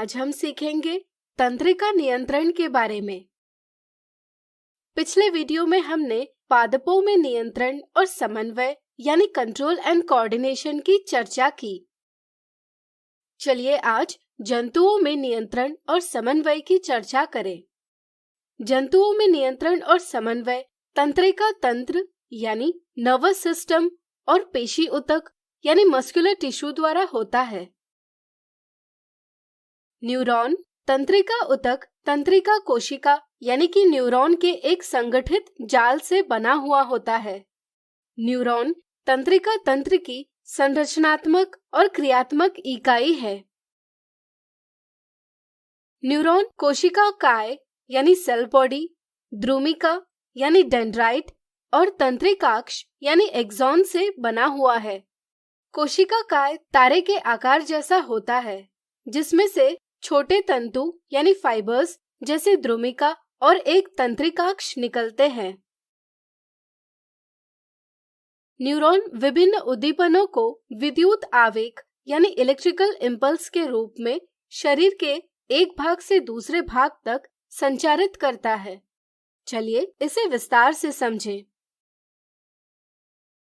आज हम सीखेंगे तंत्रिका नियंत्रण के बारे में। पिछले वीडियो में हमने पादपों में नियंत्रण और समन्वय यानी कंट्रोल एंड कोऑर्डिनेशन की चर्चा की। चलिए आज जंतुओं में नियंत्रण और समन्वय की चर्चा करें। जंतुओं में नियंत्रण और समन्वय तंत्रिका तंत्र यानी नर्वस सिस्टम और पेशी ऊतक यानी मस्कुलर टिश्यू द्वारा होता है। न्यूरॉन, तंत्रिका ऊतक तंत्रिका कोशिका यानी कि न्यूरॉन के एक संगठित जाल से बना हुआ होता है। न्यूरॉन तंत्रिका तंत्र की संरचनात्मक और क्रियात्मक इकाई है। न्यूरॉन कोशिका काय यानी सेल बॉडी, द्रुमिका यानी डेंड्राइट और तंत्रिकाक्ष यानी एक्सॉन से बना हुआ है। कोशिका काय तारे के आकार जैसा होता है, जिसमें से छोटे तंतु यानी फाइबर्स जैसे द्रुमिका और एक तंत्रिकाक्ष निकलते हैं। न्यूरॉन विभिन्न उद्दीपनों को विद्युत आवेग यानी इलेक्ट्रिकल इम्पल्स के रूप में शरीर के एक भाग से दूसरे भाग तक संचारित करता है। चलिए इसे विस्तार से समझें।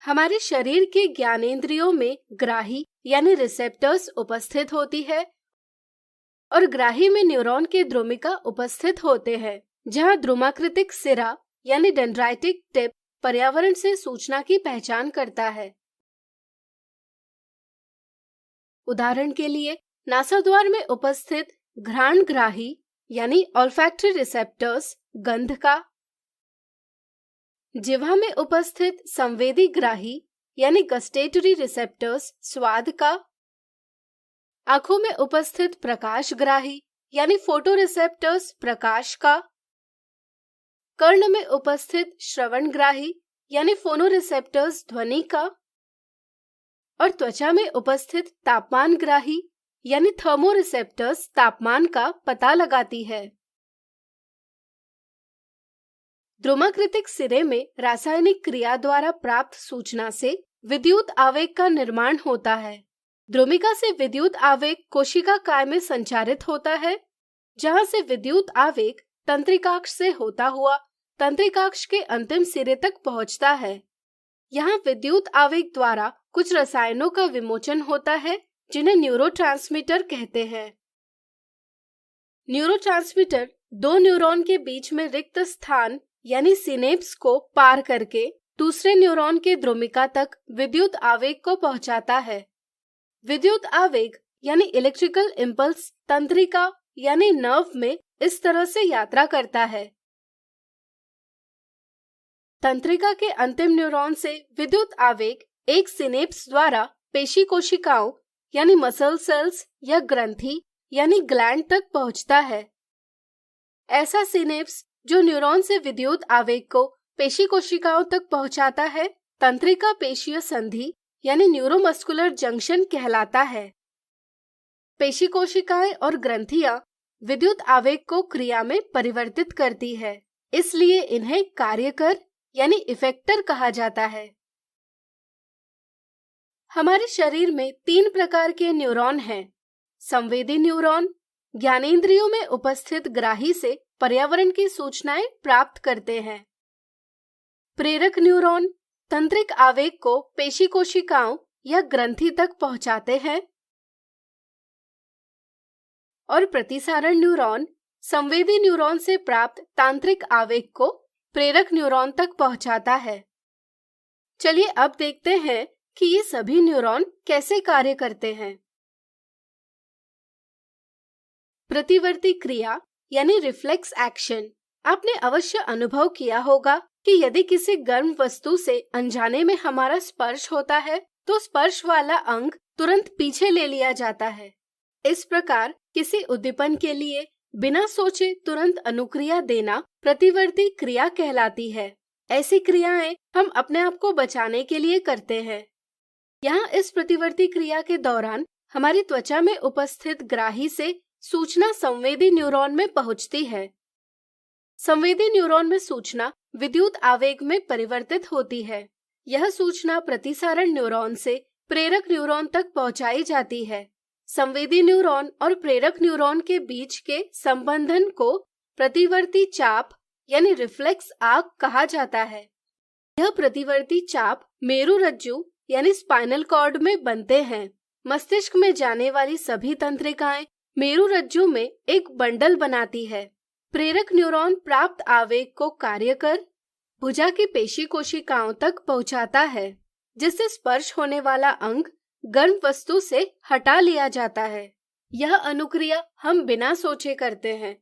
हमारे शरीर के ज्ञानेंद्रियों में ग्राही यानी रिसेप्टर्स उपस्थित होती है और ग्राही में न्यूरॉन के द्रुमिका उपस्थित होते हैं, जहां द्रुमाकृतिक सिरा यानी डेंड्राइटिक टिप पर्यावरण से सूचना की पहचान करता है। उदाहरण के लिए नासाद्वार में उपस्थित घ्राणग्राही यानी ऑल्फैक्टरी रिसेप्टर्स गंध का, जिह्वा में उपस्थित संवेदी ग्राही यानी गस्टेटरी रिसेप्टर्स स्वाद का, आंखों में उपस्थित प्रकाशग्राही यानी फोटो रिसेप्टर्स प्रकाश का, कर्ण में उपस्थित श्रवणग्राही यानी फोनो रिसेप्टर्स ध्वनि का और त्वचा में उपस्थित तापमानग्राही यानी थर्मो रिसेप्टर्स तापमान का पता लगाती है। द्रुमाकृतिक सिरे में रासायनिक क्रिया द्वारा प्राप्त सूचना से विद्युत आवेग का निर्माण होता है। द्रुमिका से विद्युत आवेग कोशिका काय में संचारित होता है, जहां से विद्युत आवेग तंत्रिकाक्ष से होता हुआ तंत्रिकाक्ष के अंतिम सिरे तक पहुंचता है। यहाँ विद्युत आवेग द्वारा कुछ रसायनों का विमोचन होता है, जिन्हें न्यूरोट्रांसमीटर कहते हैं। न्यूरोट्रांसमीटर दो न्यूरॉन के बीच में रिक्त स्थान यानी सिनेप्स को पार करके दूसरे न्यूरॉन के द्रुमिका तक विद्युत आवेग को पहुंचाता है। विद्युत आवेग यानी इलेक्ट्रिकल इम्पल्स तंत्रिका यानी नर्व में इस तरह से यात्रा करता है। तंत्रिका के अंतिम न्यूरॉन से विद्युत आवेग एक सिनेप्स द्वारा पेशी कोशिकाओं यानी मसल सेल्स या ग्रंथि यानी ग्लैंड तक पहुंचता है। ऐसा सिनेप्स जो न्यूरॉन से विद्युत आवेग को पेशी कोशिकाओं तक पहुंचाता है, तंत्रिका पेशीय संधि यानी न्यूरोमस्कुलर जंक्शन कहलाता है। पेशी कोशिकाएं और ग्रंथियां विद्युत आवेग को क्रिया में परिवर्तित करती है, इसलिए इन्हें कार्यकर यानी इफेक्टर कहा जाता है। हमारे शरीर में 3 प्रकार के न्यूरॉन हैं। संवेदी न्यूरॉन ज्ञानेंद्रियों में उपस्थित ग्राही से पर्यावरण की सूचनाएं प्राप्त करते हैं। प्रेरक न्यूरॉन तंत्रिक आवेग को पेशी कोशिकाओं या ग्रंथि तक पहुंचाते हैं और प्रतिसारण न्यूरॉन संवेदी न्यूरॉन से प्राप्त तांत्रिक आवेग को प्रेरक न्यूरॉन तक पहुंचाता है। चलिए अब देखते हैं कि ये सभी न्यूरॉन कैसे कार्य करते हैं। प्रतिवर्ती क्रिया यानी रिफ्लेक्स एक्शन। आपने अवश्य अनुभव किया होगा कि यदि किसी गर्म वस्तु से अनजाने में हमारा स्पर्श होता है, तो स्पर्श वाला अंग तुरंत पीछे ले लिया जाता है। इस प्रकार किसी उद्दीपन के लिए बिना सोचे तुरंत अनुक्रिया देना प्रतिवर्ती क्रिया कहलाती है। ऐसी क्रियाएं हम अपने आप को बचाने के लिए करते हैं। यहाँ इस प्रतिवर्ती क्रिया के दौरान हमारी त्वचा में उपस्थित ग्राही से सूचना संवेदी न्यूरॉन में पहुंचती है। संवेदी न्यूरॉन में सूचना विद्युत आवेग में परिवर्तित होती है। यह सूचना प्रतिसारण न्यूरॉन से प्रेरक न्यूरॉन तक पहुंचाई जाती है। संवेदी न्यूरॉन और प्रेरक न्यूरॉन के बीच के संबंधन को प्रतिवर्ती चाप यानी रिफ्लेक्स आर्क कहा जाता है। यह प्रतिवर्ती चाप मेरुरज्जु यानी स्पाइनल कॉर्ड में बनते हैं। मस्तिष्क में जाने वाली सभी तंत्रिकाएं मेरुरज्जु में एक बंडल बनाती है। प्रेरक न्यूरॉन प्राप्त आवेग को कार्य कर भुजा की पेशी कोशिकाओं तक पहुंचाता है, जिससे स्पर्श होने वाला अंग गर्म वस्तु से हटा लिया जाता है। यह अनुक्रिया हम बिना सोचे करते हैं।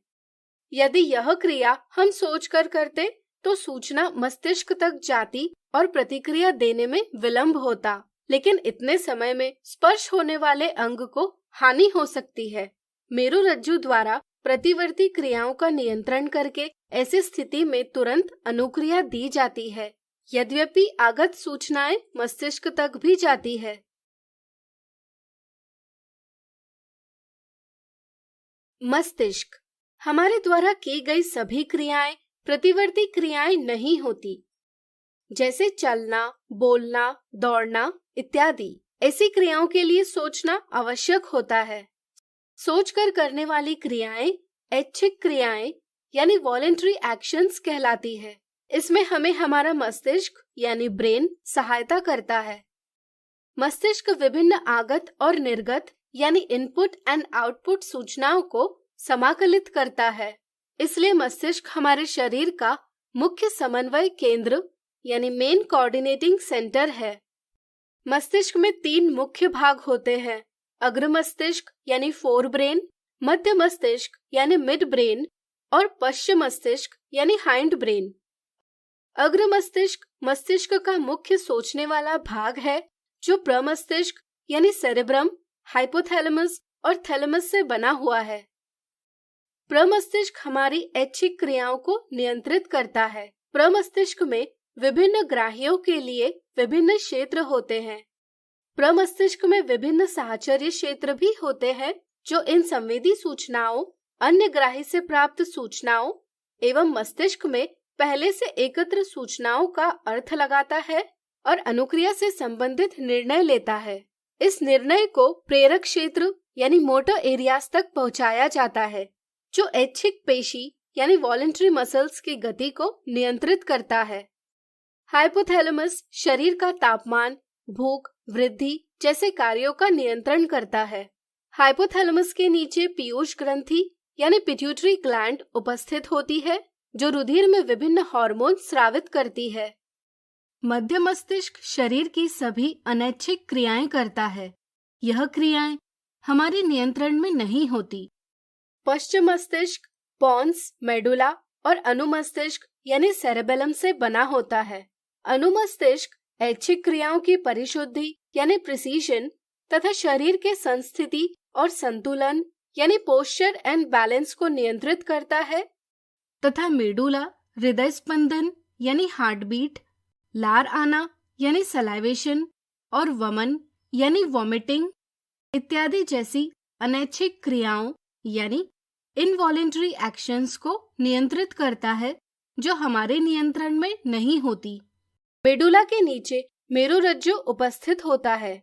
यदि यह क्रिया हम सोचकर करते तो सूचना मस्तिष्क तक जाती और प्रतिक्रिया देने में विलंब होता, लेकिन इतने समय में स्पर्श होने वाले अंग को हानि हो सकती है। मेरुरज्जु द्वारा प्रतिवर्ती क्रियाओं का नियंत्रण करके ऐसी स्थिति में तुरंत अनुक्रिया दी जाती है, यद्यपि आगत सूचनाएं मस्तिष्क तक भी जाती है। मस्तिष्क हमारे द्वारा की गई सभी क्रियाएं प्रतिवर्ती क्रियाएं नहीं होती, जैसे चलना, बोलना, दौड़ना इत्यादि। ऐसी क्रियाओं के लिए सोचना आवश्यक होता है। सोचकर करने वाली क्रियाएं ऐच्छिक क्रियाएं यानी वॉलेंटरी एक्शंस कहलाती है। इसमें हमें हमारा मस्तिष्क यानी ब्रेन सहायता करता है। मस्तिष्क विभिन्न आगत और निर्गत यानी इनपुट एंड आउटपुट सूचनाओं को समाकलित करता है। इसलिए मस्तिष्क हमारे शरीर का मुख्य समन्वय केंद्र यानी मेन कोऑर्डिनेटिंग सेंटर है। मस्तिष्क में 3 मुख्य भाग होते हैं: अग्र मस्तिष्क यानी फोर ब्रेन, मध्य मस्तिष्क यानी मिड ब्रेन और पश्च मस्तिष्क यानी हाइंड ब्रेन। अग्र मस्तिष्क मस्तिष्क का मुख्य सोचने वाला भाग है, जो प्रमस्तिष्क यानी सेरेब्रम, हाइपोथैलेमस और थैलेमस से बना हुआ है। प्रमस्तिष्क हमारी ऐच्छिक क्रियाओं को नियंत्रित करता है। प्रमस्तिष्क में विभिन्न ग्राहियों के लिए विभिन्न क्षेत्र होते हैं। प्रमस्तिष्क में विभिन्न साहचर्य क्षेत्र भी होते हैं, जो इन संवेदी सूचनाओं, अन्य ग्राही से प्राप्त सूचनाओं एवं मस्तिष्क में पहले से एकत्र सूचनाओं का अर्थ लगाता है और अनुक्रिया से संबंधित निर्णय लेता है। इस निर्णय को प्रेरक क्षेत्र यानी मोटर एरियाज तक पहुंचाया जाता है, जो ऐच्छिक पेशी यानी वॉलेंटरी मसल्स की गति को नियंत्रित करता है। हाइपोथैलेमस शरीर का तापमान, भूख, वृद्धि जैसे कार्यों का नियंत्रण करता है। हाइपोथैलेमस के नीचे पीयूष ग्रंथि यानी पिट्यूटरी ग्लैंड उपस्थित होती है, जो रुधिर में विभिन्न हार्मोन स्रावित करती है। मध्य मस्तिष्क शरीर की सभी अनैच्छिक क्रियाएं करता है। यह क्रियाएं हमारे नियंत्रण में नहीं होती। पश्चिम मस्तिष्क पॉन्स, मेडुला और अनुमस्तिष्क यानी सेरेबेलम से बना होता है। अनुमस्तिष्क ऐच्छिक क्रियाओं की परिशुद्धि यानी प्रिसीजन तथा शरीर के संस्थिति और संतुलन यानी पोस्चर एंड बैलेंस को नियंत्रित करता है, तथा मेडुला हृदय स्पंदन यानी हार्ट बीट, लार आना यानी सलाइवेशन और वमन यानी वॉमिटिंग इत्यादि जैसी अनैच्छिक क्रियाओं यानी इनवॉलेंटरी एक्शंस को नियंत्रित करता है, जो हमारे नियंत्रण में नहीं होती। मेडुला के नीचे मेरुरज्जु उपस्थित होता है।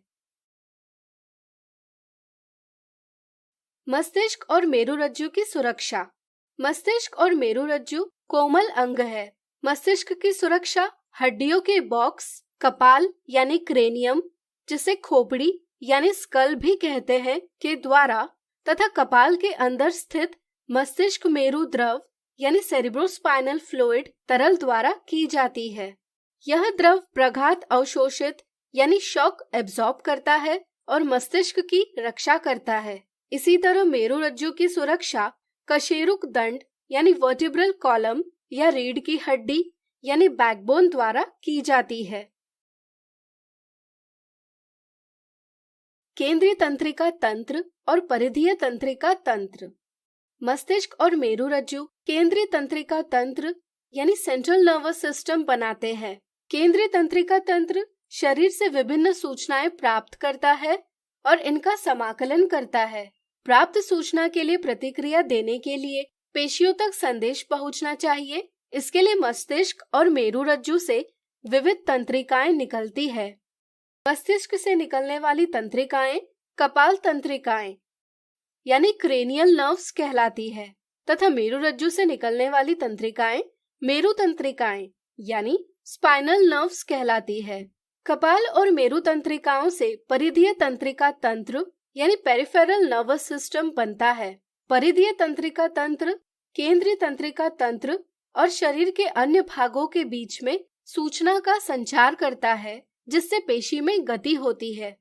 मस्तिष्क और मेरुरज्जु की सुरक्षा। मस्तिष्क और मेरुरज्जु कोमल अंग है। मस्तिष्क की सुरक्षा हड्डियों के बॉक्स, कपाल यानी क्रेनियम, जिसे खोपड़ी यानी स्कल भी कहते हैं, के द्वारा तथा कपाल के अंदर स्थित मस्तिष्क मेरु द्रव यानी सेरिब्रोस्पाइनल फ्लूइड तरल द्वारा की जाती है। यह द्रव प्रघात अवशोषित यानी शॉक एब्जॉर्ब करता है और मस्तिष्क की रक्षा करता है। इसी तरह मेरुरज्जु की सुरक्षा कशेरुक दंड यानी वर्टिब्रल कॉलम या रीढ़ की हड्डी यानी बैकबोन द्वारा की जाती है। केंद्रीय तंत्रिका तंत्र और परिधीय तंत्रिका तंत्र। मस्तिष्क और मेरुरज्जु केंद्रीय तंत्रिका तंत्र यानी सेंट्रल नर्वस सिस्टम बनाते हैं। केंद्रीय तंत्रिका तंत्र शरीर से विभिन्न सूचनाएं प्राप्त करता है और इनका समाकलन करता है। प्राप्त सूचना के लिए प्रतिक्रिया देने के लिए पेशियों तक संदेश पहुंचना चाहिए। इसके लिए मस्तिष्क और मेरुरज्जु से विविध तंत्रिकाएं निकलती है। मस्तिष्क से निकलने वाली तंत्रिकाएं कपाल तंत्रिकाएं यानी क्रेनियल नर्व्स कहलाती है तथा मेरुरज्जु से निकलने वाली तंत्रिकाएं मेरु तंत्रिकाएं यानी स्पाइनल नर्व्स कहलाती है। कपाल और मेरु तंत्रिकाओं से परिधीय तंत्रिका तंत्र यानी पेरिफेरल नर्वस सिस्टम बनता है। परिधीय तंत्रिका तंत्र केंद्रीय तंत्रिका तंत्र और शरीर के अन्य भागों के बीच में सूचना का संचार करता है, जिससे पेशी में गति होती है।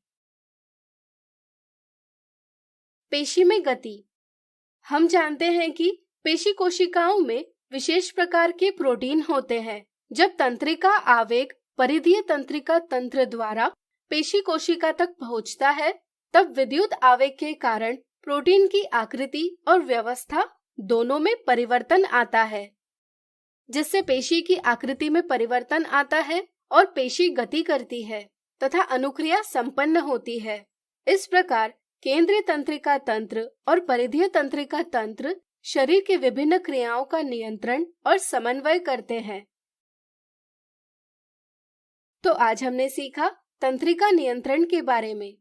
पेशी में गति। हम जानते हैं कि पेशी कोशिकाओं में विशेष प्रकार के प्रोटीन होते हैं। जब तंत्रिका आवेग परिधीय तंत्रिका तंत्र द्वारा पेशी कोशिका तक पहुंचता है, तब विद्युत आवेग के कारण प्रोटीन की आकृति और व्यवस्था दोनों में परिवर्तन आता है, जिससे पेशी की आकृति में परिवर्तन आता है और पेशी गति करती है तथा अनुक्रिया संपन्न होती है। इस प्रकार केंद्रीय तंत्रिका तंत्र और परिधीय तंत्रिका तंत्र शरीर की विभिन्न क्रियाओं का नियंत्रण और समन्वय करते हैं। तो आज हमने सीखा तंत्रिका नियंत्रण के बारे में।